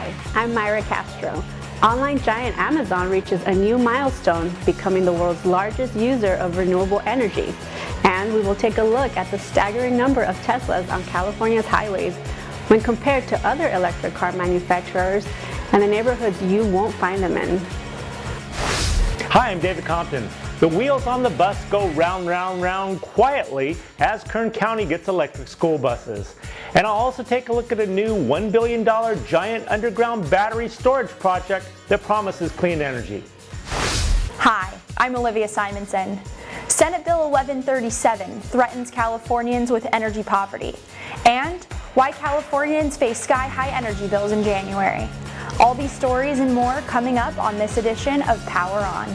Hi, I'm Myra Castro. Online giant Amazon reaches a new milestone, becoming the world's largest user of renewable energy. And we will take a look at the staggering number of Teslas on California's highways when compared to other electric car manufacturers and the neighborhoods you won't find them in. Hi, I'm David Compton. The wheels on the bus go round, round, round quietly as Kern County gets electric school buses. And I'll also take a look at a new $1 billion giant underground battery storage project that promises clean energy. Hi, I'm Olivia Simonson. Senate Bill 1137 threatens Californians with energy poverty, and why Californians face sky-high energy bills in January. All these stories and more coming up on this edition of PowerON.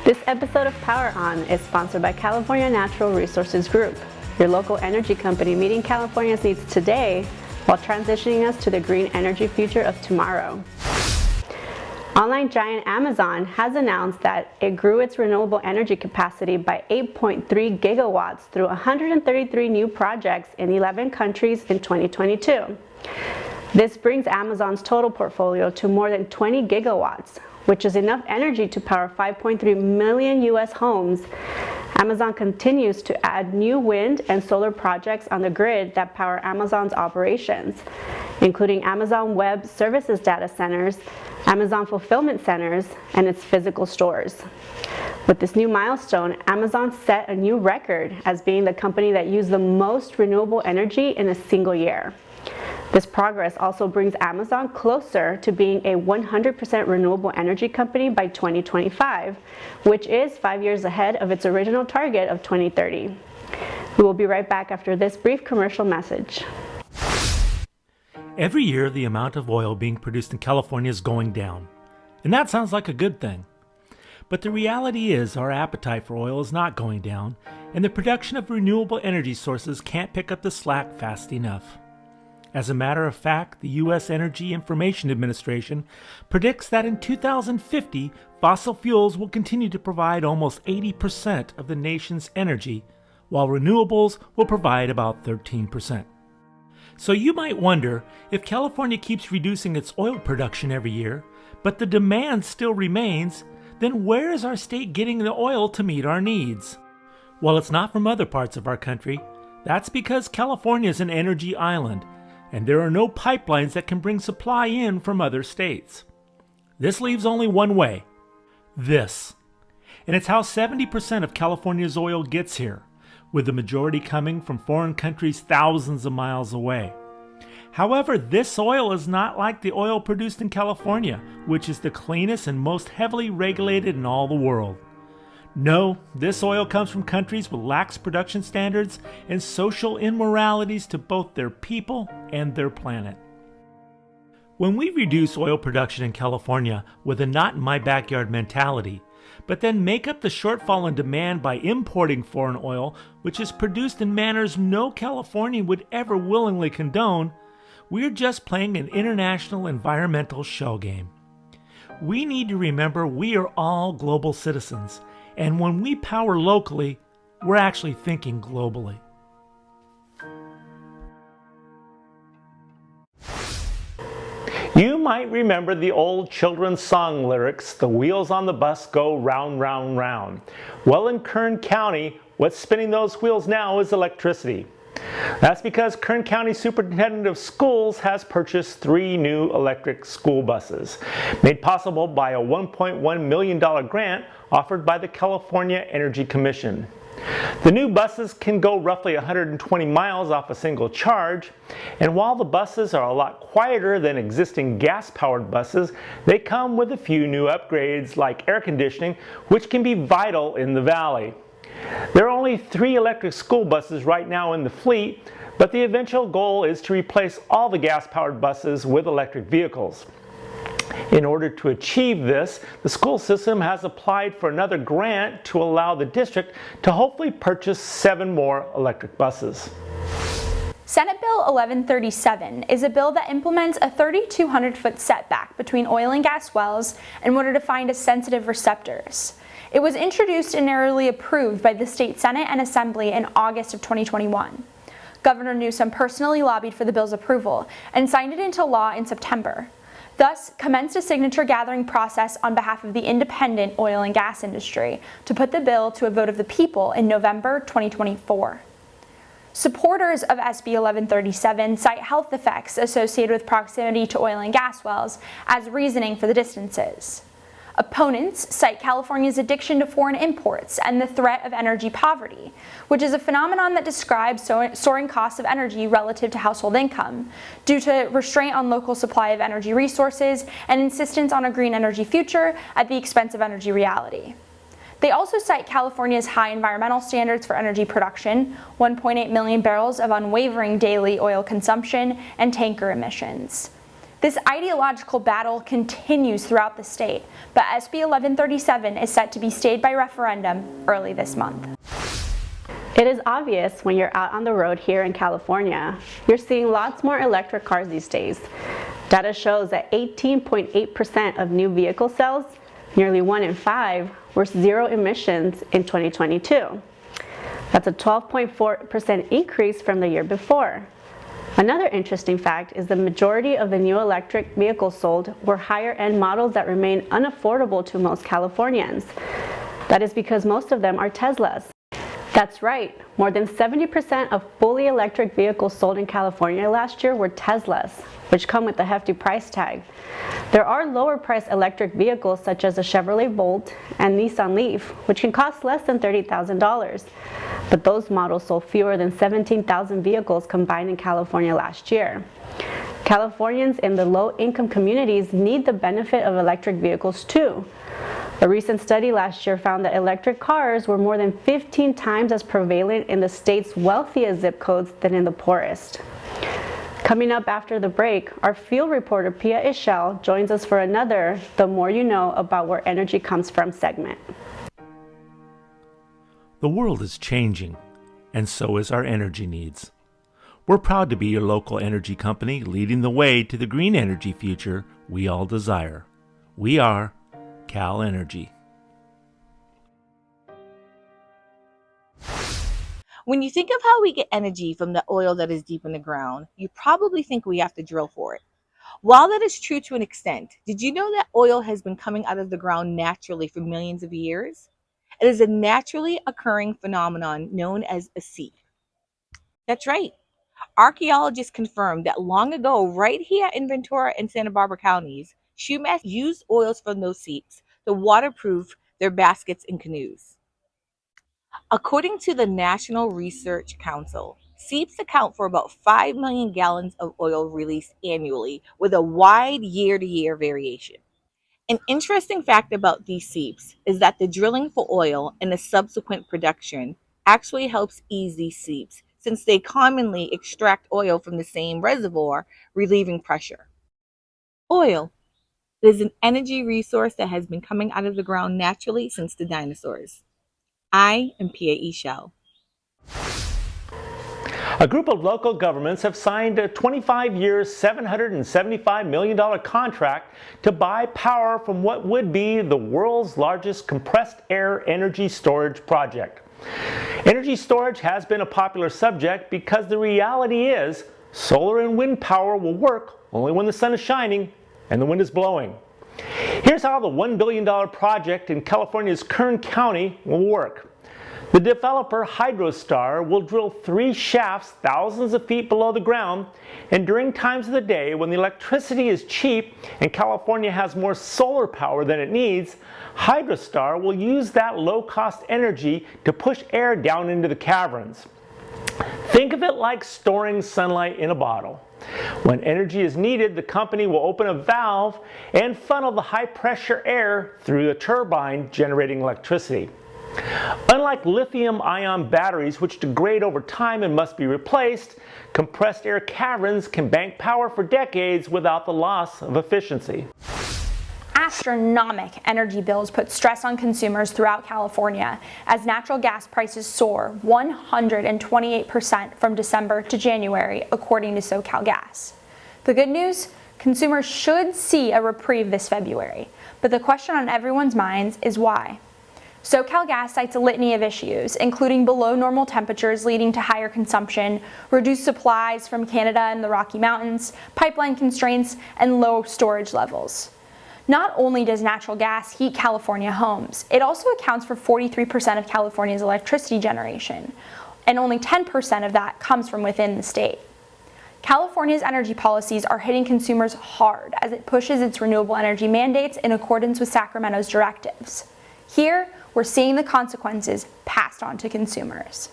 This episode of PowerON is sponsored by California Natural Resources Group, your local energy company meeting California's needs today while transitioning us to the green energy future of tomorrow. Online giant Amazon has announced that it grew its renewable energy capacity by 8.3 gigawatts through 133 new projects in 11 countries in 2022. This brings Amazon's total portfolio to more than 20 gigawatts, which is enough energy to power 5.3 million US homes. Amazon continues to add new wind and solar projects on the grid that power Amazon's operations, including Amazon Web Services data centers, Amazon fulfillment centers, and its physical stores. With this new milestone, Amazon set a new record as being the company that used the most renewable energy in a single year. This progress also brings Amazon closer to being a 100% renewable energy company by 2025, which is 5 years ahead of its original target of 2030. We will be right back after this brief commercial message. Every year, the amount of oil being produced in California is going down, and that sounds like a good thing. But the reality is our appetite for oil is not going down, and the production of renewable energy sources can't pick up the slack fast enough. As a matter of fact, the U.S. Energy Information Administration predicts that in 2050, fossil fuels will continue to provide almost 80% of the nation's energy, while renewables will provide about 13%. So you might wonder, if California keeps reducing its oil production every year, but the demand still remains, then where is our state getting the oil to meet our needs? Well, it's not from other parts of our country. That's because California is an energy island, and there are no pipelines that can bring supply in from other states. This leaves only one way: this. And it's how 70% of California's oil gets here, with the majority coming from foreign countries thousands of miles away. However, this oil is not like the oil produced in California, which is the cleanest and most heavily regulated in all the world. No, this oil comes from countries with lax production standards and social immoralities to both their people and their planet. When we reduce oil production in California with a not-in-my-backyard mentality, but then make up the shortfall in demand by importing foreign oil, which is produced in manners no Californian would ever willingly condone, we're just playing an international environmental shell game. We need to remember we are all global citizens, and when we power locally, we're actually thinking globally. You might remember the old children's song lyrics, "The wheels on the bus go round, round, round." Well, in Kern County, what's spinning those wheels now is electricity. That's because Kern County Superintendent of Schools has purchased 3 new electric school buses, made possible by a $1.1 million grant offered by the California Energy Commission. The new buses can go roughly 120 miles off a single charge, and while the buses are a lot quieter than existing gas-powered buses, they come with a few new upgrades like air conditioning, which can be vital in the valley. There are only 3 electric school buses right now in the fleet, but the eventual goal is to replace all the gas-powered buses with electric vehicles. In order to achieve this, the school system has applied for another grant to allow the district to hopefully purchase 7 more electric buses. Senate Bill 1137 is a bill that implements a 3,200-foot setback between oil and gas wells in order to find a sensitive receptors. It was introduced and narrowly approved by the state Senate and Assembly in August of 2021. Governor Newsom personally lobbied for the bill's approval and signed it into law in September, thus commenced a signature gathering process on behalf of the independent oil and gas industry to put the bill to a vote of the people in November 2024. Supporters of SB 1137 cite health effects associated with proximity to oil and gas wells as reasoning for the distances. Opponents cite California's addiction to foreign imports and the threat of energy poverty, which is a phenomenon that describes soaring costs of energy relative to household income, due to restraint on local supply of energy resources and insistence on a green energy future at the expense of energy reality. They also cite California's high environmental standards for energy production, 1.8 million barrels of unwavering daily oil consumption, and tanker emissions. This ideological battle continues throughout the state, but SB 1137 is set to be stayed by referendum early this month. It is obvious when you're out on the road here in California, you're seeing lots more electric cars these days. Data shows that 18.8% of new vehicle sales, nearly 1 in 5, were zero emissions in 2022. That's a 12.4% increase from the year before. Another interesting fact is the majority of the new electric vehicles sold were higher-end models that remain unaffordable to most Californians. That is because most of them are Teslas. That's right, more than 70% of fully electric vehicles sold in California last year were Teslas, which come with a hefty price tag. There are lower-priced electric vehicles such as the Chevrolet Bolt and Nissan Leaf, which can cost less than $30,000. But those models sold fewer than 17,000 vehicles combined in California last year. Californians in the low-income communities need the benefit of electric vehicles too. A recent study last year found that electric cars were more than 15 times as prevalent in the state's wealthiest zip codes than in the poorest. Coming up after the break, our field reporter Pia Ishel joins us for another The More You Know About Where Energy Comes From segment. The world is changing, and so is our energy needs. We're proud to be your local energy company leading the way to the green energy future we all desire. We are Cal Energy. When you think of how we get energy from the oil that is deep in the ground, you probably think we have to drill for it. While that is true to an extent, did you know that oil has been coming out of the ground naturally for millions of years? It is a naturally occurring phenomenon known as a seep. That's right. Archaeologists confirmed that long ago, right here in Ventura and Santa Barbara counties, Shumash used oils from those seeps to waterproof their baskets and canoes. According to the National Research Council, seeps account for about 5 million gallons of oil released annually, with a wide year-to-year variation. An interesting fact about these seeps is that the drilling for oil and the subsequent production actually helps ease these seeps, since they commonly extract oil from the same reservoir, relieving pressure. Oil is an energy resource that has been coming out of the ground naturally since the dinosaurs. I am Pia Ishel. A group of local governments have signed a 25-year, $775 million contract to buy power from what would be the world's largest compressed air energy storage project. Energy storage has been a popular subject because the reality is solar and wind power will work only when the sun is shining and the wind is blowing. Here's how the $1 billion project in California's Kern County will work. The developer Hydrostar will drill 3 shafts thousands of feet below the ground, and during times of the day when the electricity is cheap and California has more solar power than it needs, Hydrostar will use that low-cost energy to push air down into the caverns. Think of it like storing sunlight in a bottle. When energy is needed, the company will open a valve and funnel the high-pressure air through the turbine, generating electricity. Unlike lithium-ion batteries, which degrade over time and must be replaced, compressed air caverns can bank power for decades without the loss of efficiency. astronomical energy bills put stress on consumers throughout California as natural gas prices soar 128% from December to January, according to SoCalGas. The good news? Consumers should see a reprieve this February, but the question on everyone's minds is why. SoCalGas cites a litany of issues, including below normal temperatures leading to higher consumption, reduced supplies from Canada and the Rocky Mountains, pipeline constraints, and low storage levels. Not only does natural gas heat California homes, it also accounts for 43% of California's electricity generation, and only 10% of that comes from within the state. California's energy policies are hitting consumers hard as it pushes its renewable energy mandates in accordance with Sacramento's directives. Here, we're seeing the consequences passed on to consumers.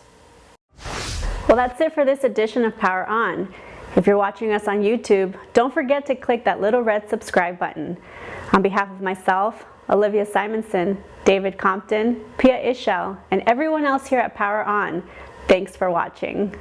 Well, that's it for this edition of Power On. If you're watching us on YouTube, don't forget to click that little red subscribe button. On behalf of myself, Olivia Simonson, David Compton, Pia Ishel, and everyone else here at Power On, thanks for watching.